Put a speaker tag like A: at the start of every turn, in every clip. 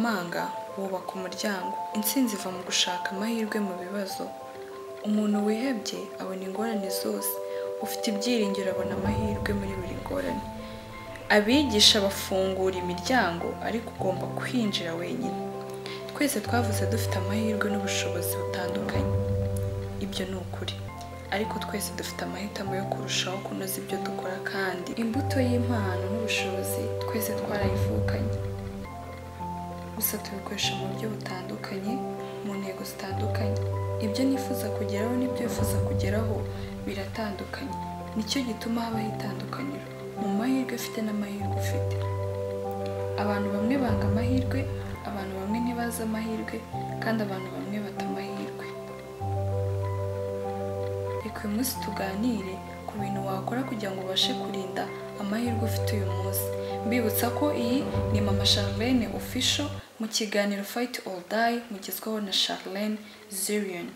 A: ukomanga wubaka umuryango. Intsinzi iva mu gushaka amahirwe mu bibazo. Umuntu wihebye abona ingorane zose, ufite ibyiringiro abona amahirwe muri buri ngorane. Abigisha bafungura imiryango, ariko ugomba kwinjira wenyine. Twese twavuze dufite amahirwe n'ubushobozi butandukanye. Ibyo ni ukuri, ariko twese dufite amahitamo yo kurushaho kunoza ibyo dukora, kandi imbuto y'impano n'ubushobozi twese twarayivukanye. Gusa tubikoresha mu buryo butandukanye, mu ntego zitandukanye. Ibyo nifuza kugeraho n'ibyo wifuza kugeraho biratandukanye. Nicyo gituma habaho itandukaniro mu mahirwe ufite n'amahirwe ufite. Abantu bamwe banga amahirwe, abantu bamwe ntibazi amahirwe, kandi abantu bamwe bata amahirwe. Reka uyu munsi tuganire ku bintu wakora kugira ngo ubashe kurinda amahirwe ufite uyu munsi. Mbibutsa ko iyi ni Mama Charlene Official mu kiganiro Fight or Die, mugezweho na Charlene Zirion.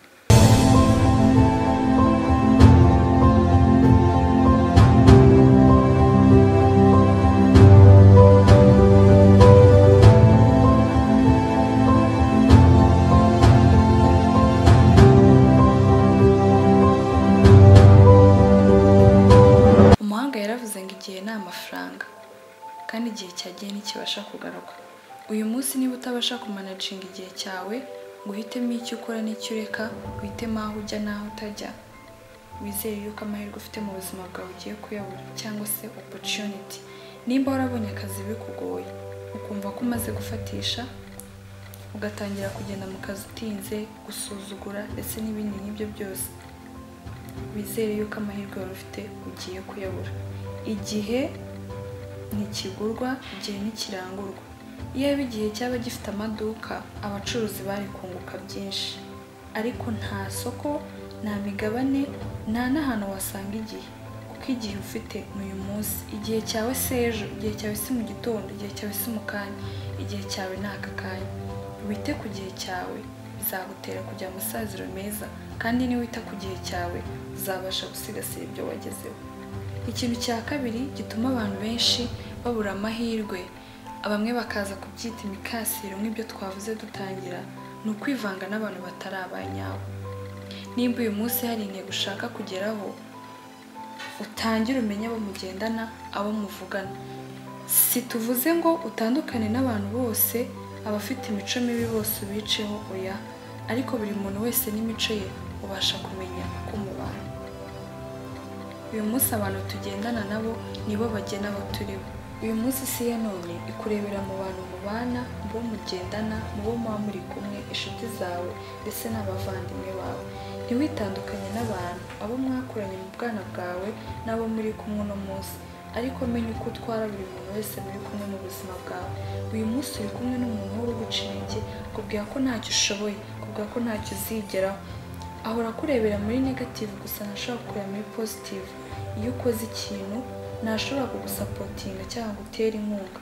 A: Umuhanga yaravuze ngo igihe ni amafaranga, kandi igihe cyagiye ntikibasha kugaruka. Uyu munsi niba utabasha kumanaginga igihe cyawe ngo uhitemo icyo ukora n'icyo ureka, uhitemo aho ujya n'aho utajya, wizere yuko amahirwe ufite mu buzima bwawe ugiye kuyabura, cyangwa se opportunity. Nimba warabonye akazi bikugoye, ukumva ko umaze gufatisha, ugatangira kugenda mu kazi utinze, gusuzugura ndetse n'ibindi nk'ibyo byose, wizere yuko amahirwe wari ufite ugiye kuyabura. Igihe ntikigurwa, igihe ntikirangurwa. Iyo igihe cyaba gifite amaduka, abacuruzi bari kunguka byinshi, ariko nta soko, nta migabane, nta n'ahantu wasanga igihe, kuko igihe ufite n'uyu munsi. Igihe cyawe si ejo, igihe cyawe si mu gitondo, igihe cyawe si mu kanya, igihe cyawe ni aka kanya. Wite ku gihe cyawe, bizagutera kujya mu masaziro meza, kandi niwita ku gihe cyawe uzabasha gusigasira ibyo wagezeho. Ikintu cya kabiri gituma abantu benshi babura amahirwe, bamwe bakaza kubyita imikasiro nk'ibyo twavuze dutangira, ni ukwivanga n'abantu batari abanyawe. Nimba uyu munsi hari intego ushaka kugeraho, utangire umenye abo mugendana, abo muvugana. Si tuvuze ngo utandukane n'abantu bose, abafite imico mibi bose ubiceho, oya, ariko buri muntu wese n'imico ye ubasha kumenya uko mubana. Uyu munsi abantu tugendana nabo nibo bagena abo turibo. Uyu munsi si ya none ikurebera mu bantu mubana, mu bo mugendana, mu bo muba muri kumwe, inshuti zawe ndetse n'abavandimwe bawe. Ntiwitandukanye n'abantu, abo mwakuranye mu bwana bwawe n'abo muri kumwe uno munsi, ariko menya uko utwara buri muntu wese muri kumwe mu buzima bwawe. Uyu munsi uri kumwe n'umuntu wo guca intege, akubwira ko ntacyo ushoboye, akubwira ko ntacyo uzigeraho, ahora kurebera muri negative gusa, ntashobora kureba muri positive. Iyo ukoze ikintu ntashobora kugusapotinga cyangwa gutera inkunga,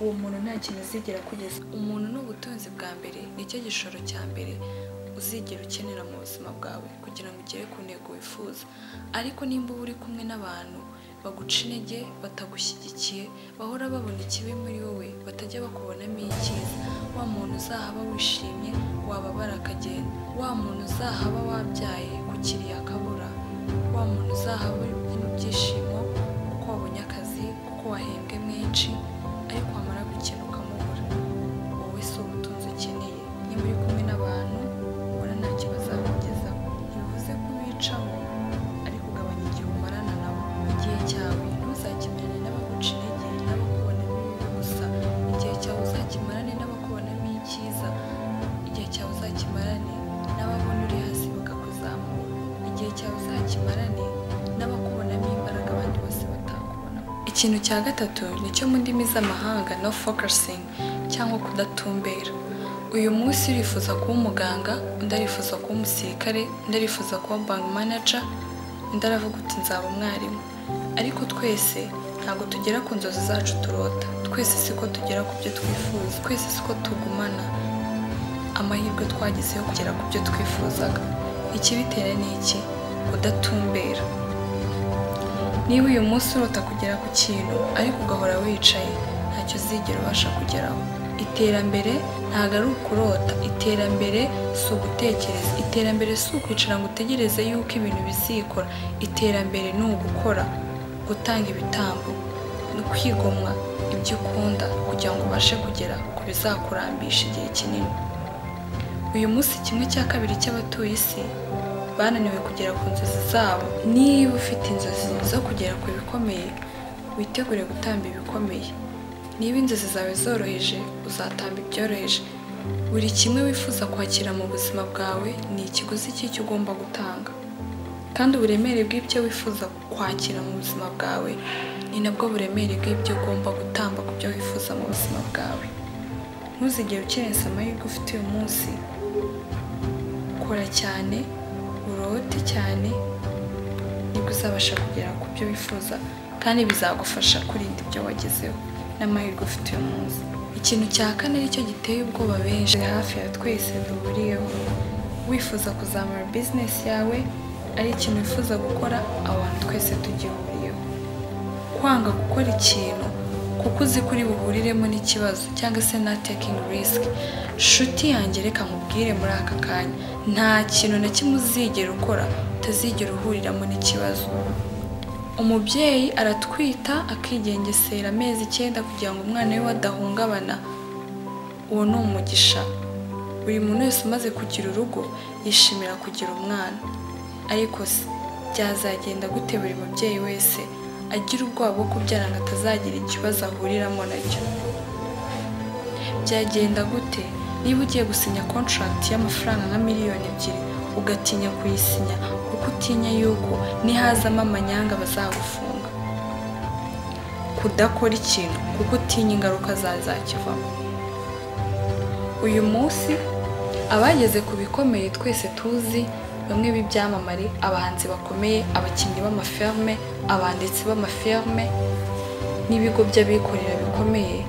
A: uwo muntu nta kintu azigera kugeza. Umuntu ni ubutunzi bwa mbere, nicyo gishoro cya mbere uzigera ukenera mu buzima bwawe kugira ngo ugere ku ntego wifuza. Ariko nimba uba uri kumwe n'abantu baguca intege, batagushyigikiye, bahora babona ikibi muri wowe, batajya bakubonamo icyiza, wa muntu uzahaba wishimye wababara akagenda, wa muntu uzahaba wabyaye kukiriya akabura, wa muntu uzahaba uri mu byishimo kuko wabonye akazi, kuko wahembwe menshi, ariko wamara gukena ukamubura, wowe si ubutunzi ukeneye. Niba uri kumwe n'abantu ubona ntacyo bazakugezaho, ntibivuze ko ubicaho, ariko ugabanya igihe umarana nabo. Igihe cyawe ntuzakimarane n'abaguca intege, n'abakubonamo ibibi gusa. Igihe cyawe uzakimarane n'abakubonamo icyiza. Igihe cyawe uzakimarane n'ababona uri hasi bakakuzamura. Igihe cyawe uzakimarane n'abakubonamo imbaraga abandi bose batakubonamo. Ikintu cya gatatu nicyo mu ndimi z'amahanga no focusing, cyangwa kudatumbera. Uyu munsi urifuza kuba umuganga, undi arifuza kuba umusirikare, undi arifuza kuba bank manager, undi aravuga uti nzaba umwarimu. Ariko twese ntabwo tugera ku nzozi zacu turota, twese siko tugera ku byo twifuza, twese siko tugumana amahirwe twagezeho kugera ku byo twifuzaga. Ikibitera ni iki? Kudatumbera. Niba uyu munsi urota kugera ku kintu ariko ugahora wicaye, ntacyo uzigera ubasha kugeraho. iterambere ntabwo ari ukurota, iterambere si ugutekereza, iterambere si ukwicara ngo utegereze yuko ibintu bizikora, iterambere ni ugukora, gutanga ibitambo, no kwigomwa ibyo ukunda kugira ngo ubashe kugera ku bizakurambisha igihe kinini. Uyu munsi 1/2 cy'abatuye isi bananiwe kugera ku nzozi zabo. Niba ufite inzozi zo kugera ku bikomeye, witegure gutamba ibikomeye. Niba inzozi zawe zoroheje, uzatamba ibyoroheje. Buri kimwe wifuza kwakira mu buzima bwawe ni ikiguzi cy'icyo ugomba gutanga, kandi uburemere bw'ibyo wifuza kwakira mu buzima bwawe ni nabwo buremere bw'ibyo ugomba gutamba ku byo wifuza mu buzima bwawe. Ntuzigere ukerensa amahirwe ufite uyu munsi. Kora cyane, urote cyane, nibwo uzabasha kugera ku byo wifuza, kandi bizagufasha kurinda ibyo wagezeho n'amahirwe ufite uyu munsi. Ikintu cya kane aricyo giteye ubwoba benshi hafi ya twese duhuriyeho. Wifuza kuzamura business yawe, ari ikintu wifuza gukora, abantu twese tugihuriyeho. Kwanga gukora ikintu kuko uzi kuri buhuriremo n'ikibazo cyangwa se na taking risk. Shuti yanjye, reka nkubwire muri aka kanya, nta kintu na kimwe uzigera ukora utazigera uhuriramo n'ikibazo. Umubyeyi aratwita akigengesera amezi 9 kugira ngo umwana we adahungabana. Uwo ni umugisha. Buri muntu wese umaze kugira urugo yishimira kugira umwana, ariko se byazagenda gute buri mubyeyi wese agira ubwoba bwo kubyara ngo atazagira ikibazo ahuriramo nacyo? Byagenda gute niba ugiye gusinya contract y'amafaranga nka miliyoni 2 ugatinya kuyisinya kuko utinya yuko nihazamo amanyanga bazagufunga? Kudakora ikintu kuko utinya ingaruka zazakivamo. Uyu munsi abageze ku bikomeye twese tuzi, bamwe b'ibyamamare, abahanzi bakomeye, abakinnyi b'amafilme, abanditsi b'amafilme n'ibigo by'abikorera bikomeye,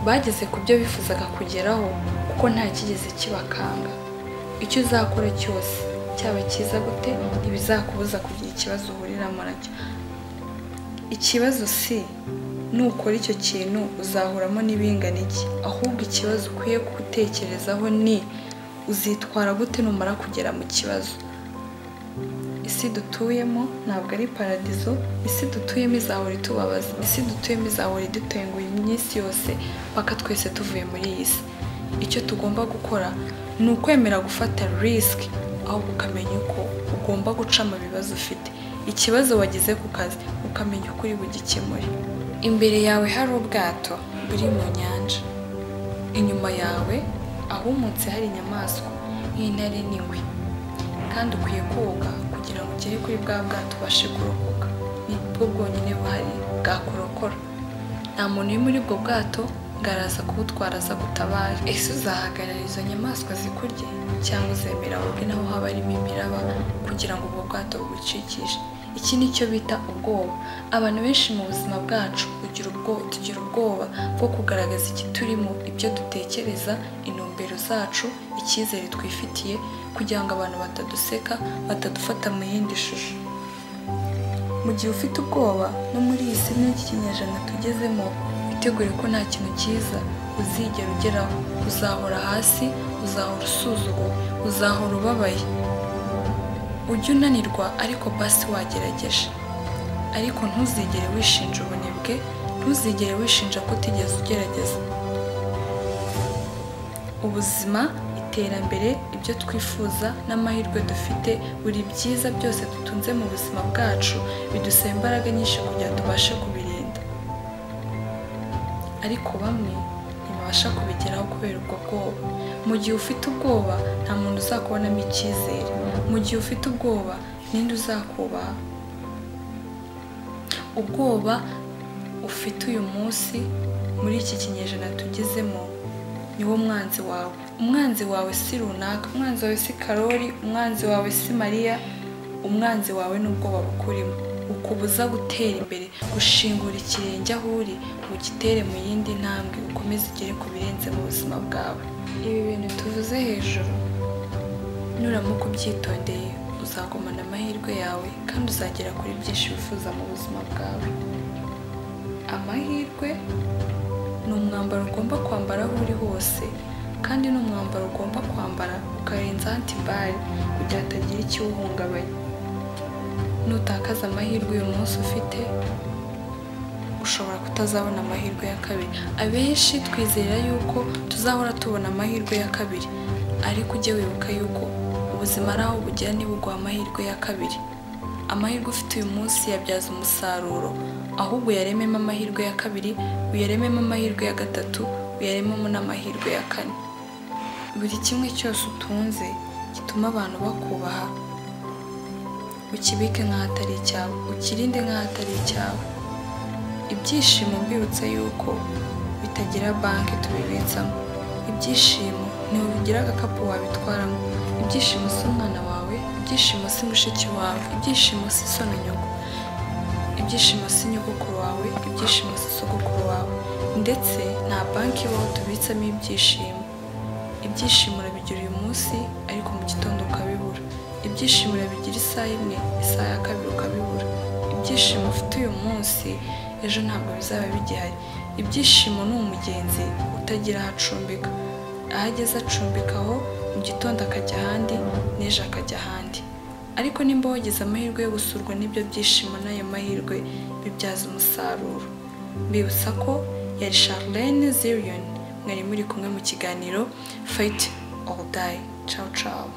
A: bageze ku byo bifuzaga kugeraho kuko nta kigeze kibakanga. Icyo uzakora cyose, cyaba cyiza gute, ntibizakubuza kugira ikibazo uhuriramo nacyo. Ikibazo si nukora icyo kintu uzahuramo n'ibingana iki, ahubwo ikibazo ukwiye gutekerezaho ni uzitwara gute numara kugera mu kibazo. Isi dutuyemo ntabwo ari paradizo, isi dutuyemo izahora itubabaza, isi dutuyemo izahora idutenguye iminsi yose paka twese tuvuye muri iyi si. Icyo tugomba gukora ni ukwemera gufata risk, ahubwo ukamenya uko ugomba guca mu bibazo ufite. Ikibazo wagize ku kazi ukamenya uko uri bugikemure. Imbere yawe hari ubwato buri mu nyanja, inyuma yawe ahumutse hari inyamaswa nk'intare n'ingwe, kandi ukwiye koga kugira ngo ugere kuri bwa bwato ubashe kurokoka. Ni bwo bwonyine buhari bwakurokora. Nta muntu uri muri ubwo bwato ngo araza kubutwara aza gutabara. Ese uzahagarara izo nyamaswa zikurye cyangwa uzemera wowe naho haba harimo imiraba kugira ngo ubwo bwato bugucikishe? Iki ni cyo bita ubwoba. Abantu benshi mu buzima bwacu tugira ubwoba bwo kugaragaza ikiturimo, ibyo dutekereza, intumbero zacu, icyizere twifitiye, kugira ngo abantu bataduseka, batadufata mu yindi shusho. Mu gihe ufite ubwoba, no muri iyi si n'iki kinyejana tugezemo, witegure ko nta kintu cyiza uzigera ugeraho. Uzahora hasi, uzahora usuzuguwe, uzahora ubabaye. Ujye unanirwa ariko basi wagerageje. Ariko ntuzigere wishinja ubunebwe, ntuzigere wishinja ko utigeze ugerageza. Ubuzima, iterambere, ibyo twifuza n'amahirwe dufite, buri byiza byose dutunze mu buzima bwacu bidusaba imbaraga nyinshi kugira ngo tubashe kubirinda. Ariko bamwe ntibabasha kubigeraho kubera ubwo bwoba. Mu gihe ufite ubwoba, nta muntu uzakubonamo icyizere. Mu gihe ufite ubwoba, ninde uzakubaha? Ubwoba ufite uyu munsi muri iki kinyejana tugezemo niwo mwanzi wawe. Umwanzi wawe si runaka, umwanzi wawe si Karoli, umwanzi wawe si Mariya, umwanzi wawe n'ubwoba bukurimo ukubuza gutera imbere, gushingura ikirenge aho uri, ugitere mu yindi ntambwe, ukomeze ugere ku birenze mu buzima bwawe. Ibi bintu tuvuze hejuru, nuramuka ubyitondeye, uzagumana amahirwe yawe kandi uzagera kuri byinshi wifuza mu buzima bwawe. Amahirwe ni umwambaro ugomba kwambara aho uri hose, kandi ni umwambaro ugomba kwambara ukarenza antibari kugira hatagira ikiwuhungabanya. Nutakaza amahirwe uyu munsi ufite, ushobora kutazabona amahirwe ya kabiri. Abenshi twizera yuko tuzahora tubona amahirwe ya kabiri, ariko ujye wibuka yuko ubuzima ari aho bugera ntibuguha amahirwe ya kabiri. Amahirwe ufite uyu munsi yabyaza umusaruro, ahubwo uyarememo amahirwe ya kabiri, uyarememo amahirwe ya gatatu, uyarememo n'amahirwe ya kane. Buri kimwe cyose utunze gituma abantu bakubaha, ukibike nk'ahatari icyawe, ukirinde nk'ahatari icyawe. Ibyishimo mbibutsa yuko bitagira banki tubibitsamo. Ibyishimo ntibigira agakapu wabitwaramo. Ibyishimo si umwana wawe, ibyishimo si mushiki wawe, ibyishimo si so na nyoko, ibyishimo si nyogokuru wawe, ibyishimo si sogokuru wawe, ndetse nta banki ibaho tubitsamo ibyishimo. Ibyishimo urabigira uyu munsi, ariko mu gitondo ukabibura. Ibyishimo urabigira isaha imwe, isaha ya kabiri ukabibura. Ibyishimo ufite uyu munsi, ejo ntabwo bizaba bigihari. Ibyishimo ni umugenzi utagira aho acumbika. Aho ageze acumbikaho, mu gitondo akajya ahandi, n'ejo akajya ahandi. Ariko nimba wagize amahirwe yo gusurwa n'ibyo byishimo n'ayo mahirwe, bibyaza umusaruro. Mbibutsa ko yari Charlene Zirion, mwari muri kumwe mu kiganiro Fight or Die. Ciao ciao.